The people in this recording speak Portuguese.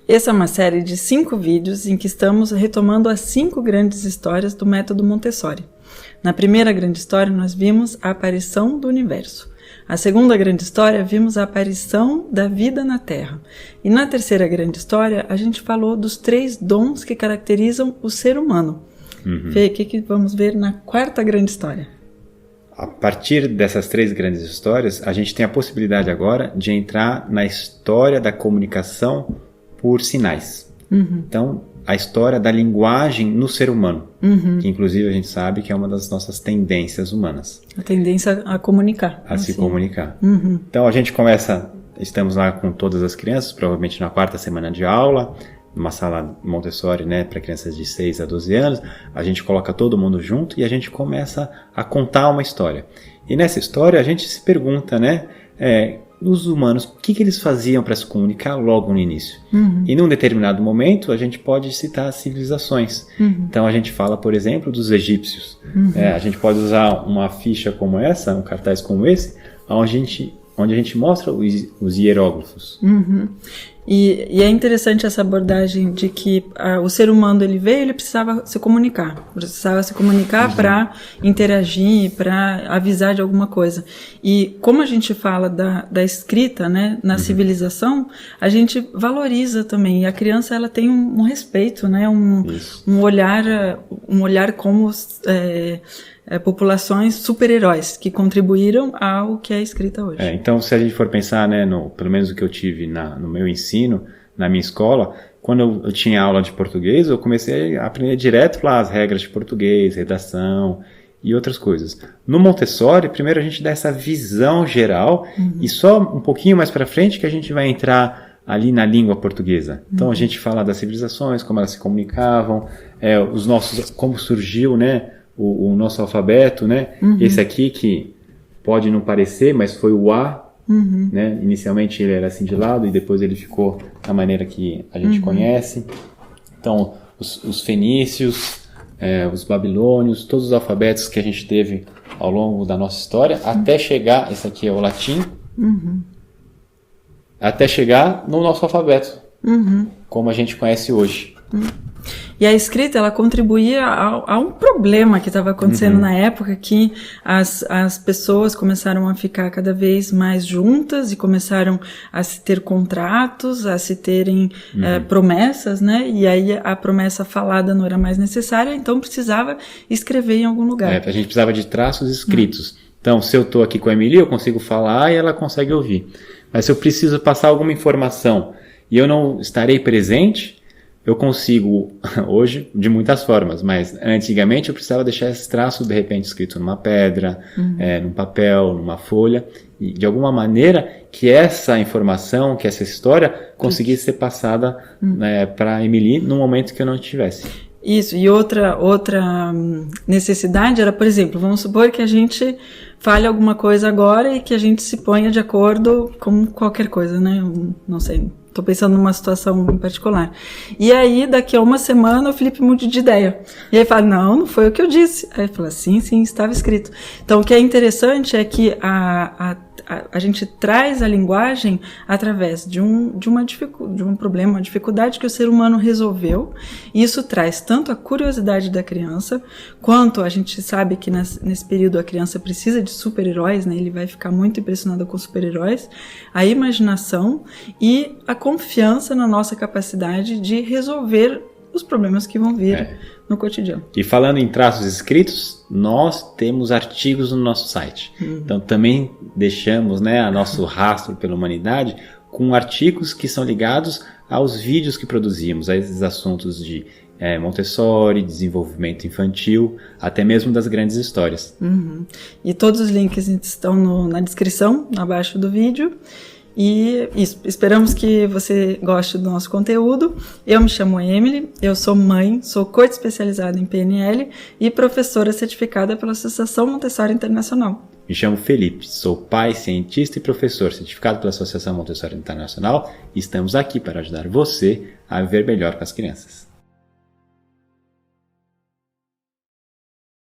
Essa é uma série de 5 vídeos em que estamos retomando as 5 grandes histórias do método Montessori. Na primeira grande história, nós vimos a aparição do universo. A segunda grande história, vimos a aparição da vida na Terra. E na terceira grande história, a gente falou dos 3 dons que caracterizam o ser humano. Fê, o que vamos ver na quarta grande história? A partir dessas 3 grandes histórias, a gente tem a possibilidade agora de entrar na história da comunicação por sinais. Então, a história da linguagem no ser humano, que inclusive a gente sabe que é uma das nossas tendências humanas. A tendência a comunicar. A se comunicar. Então a gente estamos lá com todas as crianças, provavelmente na 4ª semana de aula, numa sala Montessori, né, para crianças de 6 a 12 anos, a gente coloca todo mundo junto e a gente começa a contar uma história. E nessa história a gente se pergunta, né, os humanos, o que eles faziam para se comunicar logo no início? E num determinado momento a gente pode citar civilizações. Então a gente fala, por exemplo, dos egípcios. A gente pode usar uma ficha como essa, um cartaz como esse, onde a gente mostra os hieróglifos. E é interessante essa abordagem de que o ser humano ele precisava se comunicar para interagir, para avisar de alguma coisa. E como a gente fala da escrita, né, na civilização, a gente valoriza também. E a criança ela tem um respeito, né, um olhar como populações super-heróis que contribuíram ao que é escrita hoje. Então, se a gente for pensar, né, pelo menos o que eu tive no meu ensino, na minha escola, quando eu tinha aula de português, eu comecei a aprender direto lá as regras de português, redação e outras coisas. No Montessori, primeiro a gente dá essa visão geral e só um pouquinho mais para frente que a gente vai entrar ali na língua portuguesa. Então a gente fala das civilizações, como elas se comunicavam, como surgiu, né, o nosso alfabeto, né? Esse aqui que pode não parecer, mas foi o A, né? Inicialmente ele era assim de lado e depois ele ficou da maneira que a gente conhece. Então, os fenícios, os babilônios, todos os alfabetos que a gente teve ao longo da nossa história, até chegar, esse aqui é o latim, até chegar no nosso alfabeto, como a gente conhece hoje. E a escrita, ela contribuía a um problema que estava acontecendo na época, que as pessoas começaram a ficar cada vez mais juntas e começaram a se ter contratos, a se terem promessas, né? E aí a promessa falada não era mais necessária, então precisava escrever em algum lugar. A gente precisava de traços escritos. Então, se eu estou aqui com a Emily, eu consigo falar e ela consegue ouvir. Mas se eu preciso passar alguma informação e eu não estarei presente, eu consigo, hoje, de muitas formas, mas antigamente eu precisava deixar esse traço, de repente, escrito numa pedra, num papel, numa folha, e de alguma maneira que essa informação, que essa história conseguisse ser passada para a Emily no momento que eu não estivesse. Isso, e outra necessidade era, por exemplo, vamos supor que a gente fale alguma coisa agora e que a gente se ponha de acordo com qualquer coisa, né? Não sei, estou pensando numa situação em particular. E aí, daqui a uma semana, o Felipe muda de ideia. E aí fala, não foi o que eu disse. Aí fala, sim, estava escrito. Então, o que é interessante é que a gente traz a linguagem através de um problema, uma dificuldade que o ser humano resolveu, e isso traz tanto a curiosidade da criança, quanto a gente sabe que nesse período a criança precisa de super-heróis, né? Ele vai ficar muito impressionado com super-heróis, a imaginação e a confiança na nossa capacidade de resolver os problemas que vão vir no cotidiano. E falando em traços escritos, nós temos artigos no nosso site. Então também deixamos, né, nosso rastro pela humanidade com artigos que são ligados aos vídeos que produzimos, a esses assuntos de Montessori, desenvolvimento infantil, até mesmo das grandes histórias. E todos os links estão na descrição, abaixo do vídeo. E isso, esperamos que você goste do nosso conteúdo. Eu me chamo Emily, eu sou mãe, sou coach especializada em PNL e professora certificada pela Associação Montessori Internacional. Me chamo Felipe, sou pai, cientista e professor certificado pela Associação Montessori Internacional e estamos aqui para ajudar você a viver melhor com as crianças.